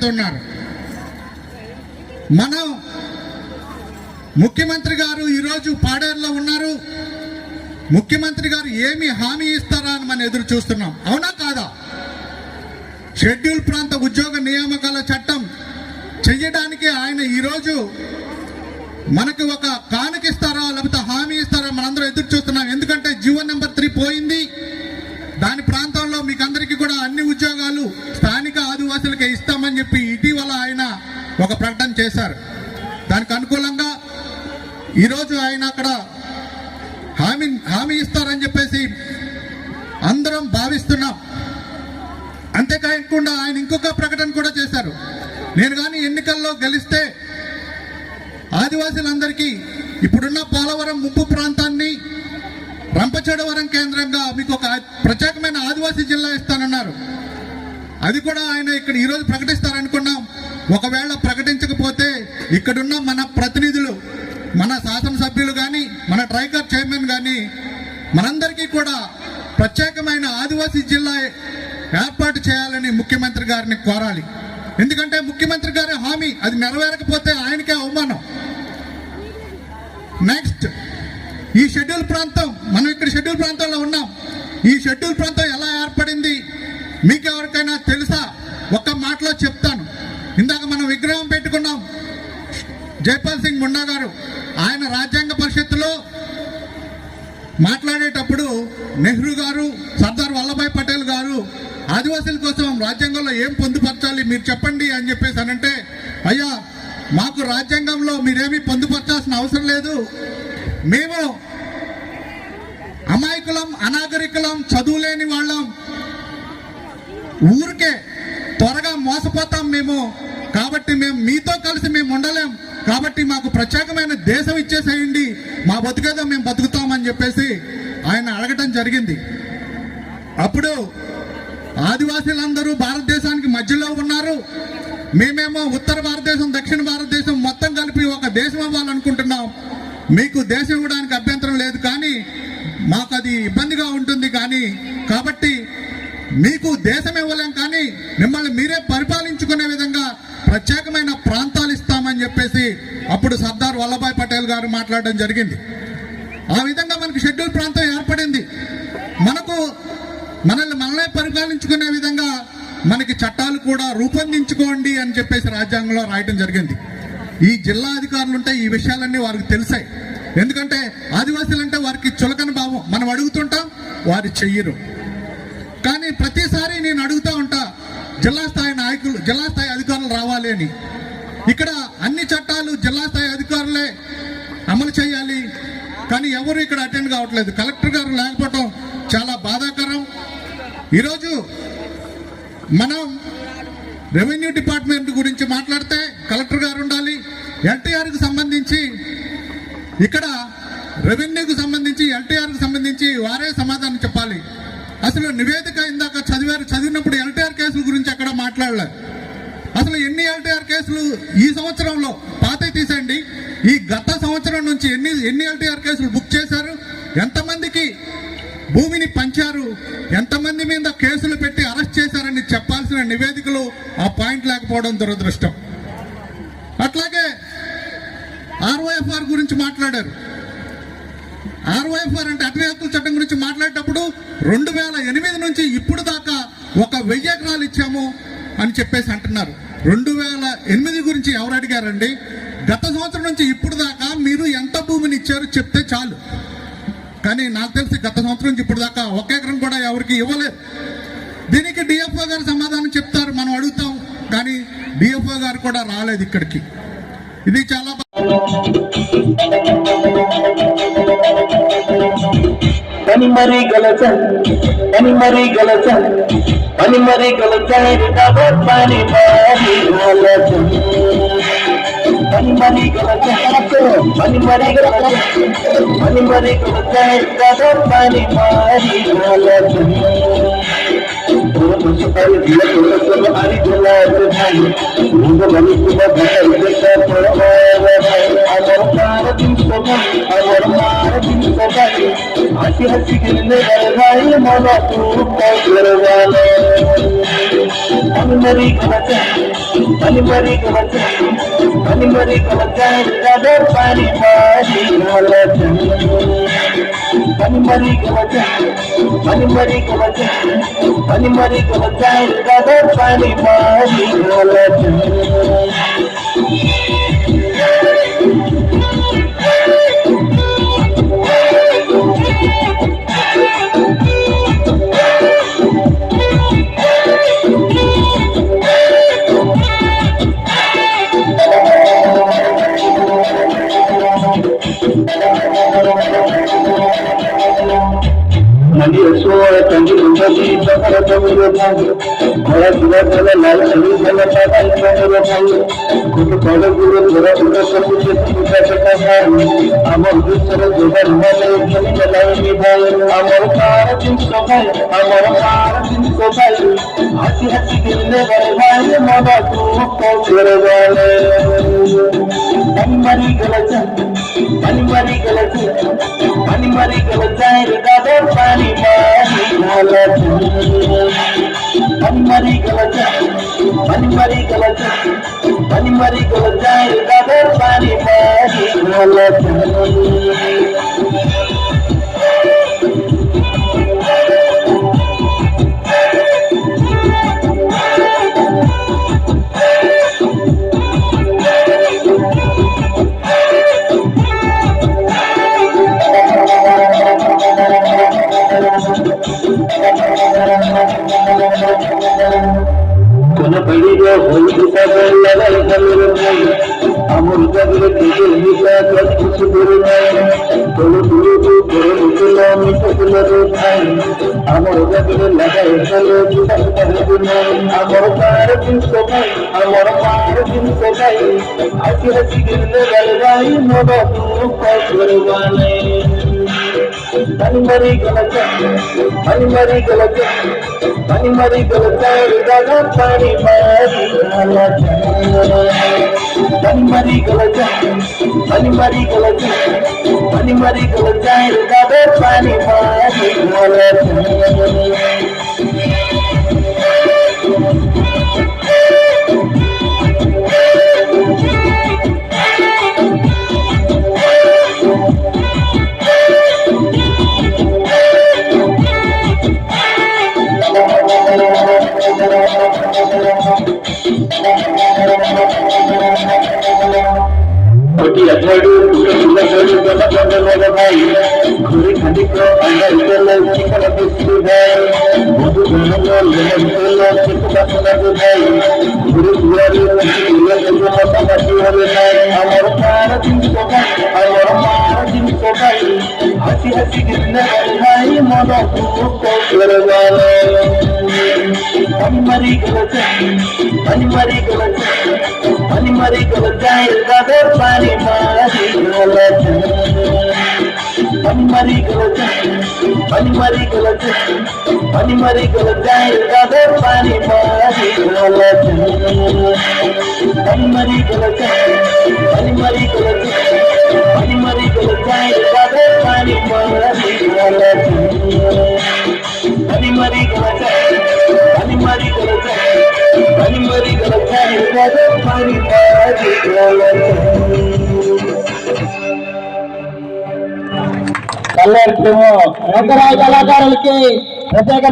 పెడుతున్నారు. మనం ముఖ్యమంత్రి గారు ఈరోజు పాడేరులో ఉన్నారు. ముఖ్యమంత్రి గారు ఏమి హామీ ఇస్తారా అని మనం ఎదురు చూస్తున్నాం. అవునా కాదా? షెడ్యూల్ ప్రాంత ఉద్యోగ నియామకాల చట్టం చెయ్యడానికి ఆయన ఈరోజు మనకు ఒక కానుకిస్తారా లేకపోతే హామీ ఇస్తారా మనందరం ఎదురు చూస్తున్నాం. ఎందుకంటే జీవో నెంబర్ 3 పోయింది. దాని ప్రాంతంలో మీకు అందరికీ కూడా అన్ని ఉద్యోగాలు స్థానిక ఆదివాసులకే ఇస్తామని చెప్పి ఇటీవల ఆయన ఒక ప్రకటన చేశారు. దానికి అనుకూలంగా ఈరోజు ఆయన అక్కడ హామీ ఇస్తారని చెప్పేసి అందరం భావిస్తున్నాం. అంతేకాకుండా ఆయన ఇంకొక ప్రకటన కూడా చేశారు. నేను కానీ ఎన్నికల్లో గెలిస్తే ఆదివాసులందరికీ ఇప్పుడున్న పోలవరం ముంపు ప్రాంతాన్ని రంపచోడవరం కేంద్రంగా మీకు ఒక ప్రత్యేకమైన ఆదివాసీ జిల్లా ఇస్తానన్నారు. అది కూడా ఆయన ఇక్కడ ఈరోజు ప్రకటిస్తారనుకున్నాం. ఒకవేళ ప్రకటించకపోతే ఇక్కడున్న మన ప్రతినిధులు, మన శాసనసభ్యులు కానీ, మన ట్రైకర్ చైర్మన్ కానీ మనందరికీ కూడా ప్రత్యేకమైన ఆదివాసీ జిల్లా ఏర్పాటు చేయాలని ముఖ్యమంత్రి గారిని కోరాలి. ఎందుకంటే ముఖ్యమంత్రి గారి హామీ అది నెరవేరకపోతే ఆయనకే అవమానం. నెక్స్ట్, ఈ షెడ్యూల్ ప్రాంతం, మనం ఇక్కడ షెడ్యూల్ ప్రాంతంలో ఉన్నాం. ఈ షెడ్యూల్ ప్రాంతం ఎలా ఏర్పడింది మీకు ఎవరికైనా తెలుసా? ఒక్క మాటలో చెప్తాను. ఇందాక మనం విగ్రహం పెట్టుకున్నాం జైపాల్ సింగ్ ముండా గారు. ఆయన రాజ్యాంగ పరిషత్తులో మాట్లాడేటప్పుడు నెహ్రూ గారు, సర్దార్ వల్లభాయ్ పటేల్ గారు ఆదివాసీల కోసం రాజ్యాంగంలో ఏం పొందుపరచాలి మీరు చెప్పండి అని చెప్పేసి అనంటే, అయ్యా మాకు రాజ్యాంగంలో మీరేమీ పొందుపరచాల్సిన అవసరం లేదు, మేము అమాయకులం, అనాగరికులం, చదువులేని వాళ్ళం, ఊరికే త్వరగా మోసపోతాం మేము, కాబట్టి మేము మీతో కలిసి మేము ఉండలేం, కాబట్టి మాకు ప్రత్యేకమైన దేశం ఇచ్చేసేయండి, మా బతుకేదో మేము బతుకుతామని చెప్పేసి ఆయన అడగటం జరిగింది. అప్పుడు ఆదివాసీలందరూ భారతదేశానికి మధ్యలో ఉన్నారు, మేమేమో ఉత్తర భారతదేశం, దక్షిణ భారతదేశం మొత్తం కలిపి ఒక దేశం అవ్వాలనుకుంటున్నాం, మీకు దేశం ఇవ్వడానికి అభ్యంతరం లేదు, కానీ మాకు అది ఇబ్బందిగా ఉంటుంది, కానీ కాబట్టి మీకు దేశం ఇవ్వలేం, కానీ మిమ్మల్ని మీరే పరిపాలించుకునే విధంగా ప్రత్యేకమైన ప్రాంతాలు ఇస్తామని చెప్పేసి అప్పుడు సర్దార్ వల్లభాయ్ పటేల్ గారు మాట్లాడడం జరిగింది. ఆ విధంగా మనకు షెడ్యూల్ ప్రాంతం ఏర్పడింది. మనల్ని పరిపాలించుకునే విధంగా మనకి చట్టాలు కూడా రూపొందించుకోండి అని చెప్పేసి రాజ్యాంగంలో రాయటం జరిగింది. ఈ జిల్లా అధికారులు ఉంటే ఈ విషయాలన్నీ వారికి తెలిసాయి. ఎందుకంటే ఆదివాసీలంటే వారికి చులకన భావం, మనం అడుగుతుంటాం, వారు చెయ్యరు. కానీ ప్రతిసారి నేను అడుగుతూ ఉంటా, జిల్లా స్థాయి నాయకులు, జిల్లా స్థాయి అధికారులు రావాలి అని. ఇక్కడ అన్ని చట్టాలు జిల్లా స్థాయి అధికారులే అమలు చేయాలి, కానీ ఎవరు ఇక్కడ అటెండ్ కావట్లేదు. కలెక్టర్ గారు లేకపోవడం చాలా బాధాకరం. ఈరోజు మనం రెవెన్యూ డిపార్ట్మెంట్ గురించి మాట్లాడితే కలెక్టర్ గారు ఉండాలి. ఎన్టీఆర్కి సంబంధించి ఇక్కడ రెవెన్యూకి సంబంధించి, ఎన్టీఆర్కి సంబంధించి వారే సమాధానం చెప్పాలి. అసలు నివేదిక ఇందాక చదివినప్పుడు ఎన్టీఆర్ కేసుల గురించి ఎక్కడ మాట్లాడలేదు. అసలు ఎన్ని ఎన్టీఆర్ కేసులు ఈ సంవత్సరంలో, పాతే తీసేయండి, ఈ గత సంవత్సరం నుంచి ఎన్ని ఎన్టీఆర్ కేసులు బుక్ చేశారు, ఎంతమందికి భూమిని పంచారు, ఎంతమంది మీద కేసులు పెట్టి అరెస్ట్ చేశారని చెప్పాల్సిన నివేదికలు ఆ పాయింట్ లేకపోవడం దురదృష్టం. అట్లాగే ఆర్ఓఎఫ్ఆర్ గురించి మాట్లాడారు. ఆర్ఓఎఫ్ఆర్ అంటే అటవీ హక్కుల చట్టం గురించి మాట్లాడేటప్పుడు 2008 నుంచి ఇప్పుడు దాకా 1000 ఎకరాలు ఇచ్చాము అని చెప్పేసి అంటున్నారు. 2008 గురించి ఎవరు అడిగారండి? గత సంవత్సరం నుంచి ఇప్పుడు దాకా మీరు ఎంత భూమిని ఇచ్చారో చెప్తే చాలు. కానీ నాకు తెలిసి గత సంవత్సరం నుంచి ఇప్పుడు దాకా 1 ఎకరం కూడా ఎవరికి ఇవ్వలేదు. దీనికి డిఎఫ్ఓ గారు సమాధానం చెప్తారు, మనం అడుగుతాం, కానీ డిఎఫ్ఓ గారు కూడా రాలేదు ఇక్కడికి. ఇది చాలా పని మరి గలచన్ పని మరి గలచన్ పని మరి గలచన్ పని మరి గలచన్ పని మరి గలచన్ పని మరి గలచన్ పని మరి గలచన్ పని మరి గలచన్ మున్సిపల్ జిల్లా అని జిల్లా ముందు మనిషి हंसी हंसी गिरने भाई मौला तू वाले मरी गलत मरी गलत दादर पानी मारी गलत मरी गलत मरी गलत दादर पानी मारी गलत नदी सोल तंगी उंगली तकर तमिरो भाग भला दिला भला लाल छड़ी भला पाता तमिरो भाग कुछ पड़े गुरु थोड़ा उधर सब कुछ पूजा करता है अमर दूसर जोगर वाले खेल चलाए निभाए अमर कार दिन को भाई हंसी हंसी गिरने वाले भाई मामा तू को तेरे वाले मरी गलत मरी गलत दादा पानी मारी गलत मरी गलत दादा पानी मारी गलत कोन पड़ी जो होई दिशा लगा हमरे भाई अमर जगरे के निशा कर कुछ दूर नहीं तोलो दूर निकलो मिटलो रे भाई अमर जगरे लगा चलो दिशा कर नहीं अमर पार दिन को भाई हंसी हंसी गिरने वाले भाई मोड़ा तू को करवाने मरी गलत दादा पानी मारी गलत मरी गलत दादा पानी मारी गलत कोटी अथड़ू कुटुंबहरू गलत भाई घुरी खंडी को अंदर चलो चिकन बिस्कुट भाई बुदु धनलो लेलो चिकन बिस्कुट भाई घुरी घुरी लेलो मत मत होले भाई अमर पार दिन को भाई हंसी हंसी गिरने वाले भाई मोनो तू को करवाले मरी गलत दादा पानी मारी गलत मरी गलत दादा पानी मारी गलत मरी गलत दादा पानी मारी गलत मरी गलत दादा पानी मारी गलत కళ్యాణ్ కళాకారులకి ప్రత్యేక